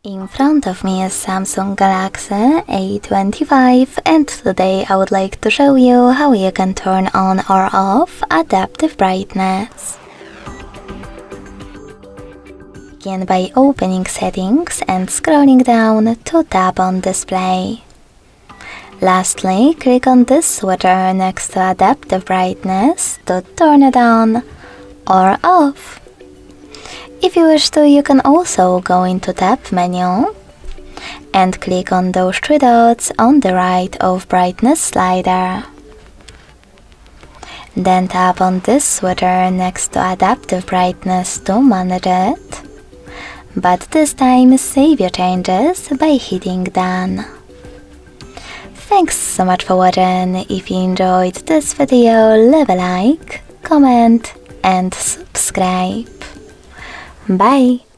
In front of me is Samsung Galaxy A25, and today I would like to show you how you can turn on or off adaptive brightness. Begin by opening settings and scrolling down to tap on display. Lastly, click on this switcher next to adaptive brightness to turn it on or off. If you wish to, you can also go into Tap menu and click on those three dots on the right of brightness slider. Then tap on this switcher next to adaptive brightness to manage it. But this time save your changes by hitting done. Thanks so much for watching. If you enjoyed this video, leave a like, comment and subscribe. Bye!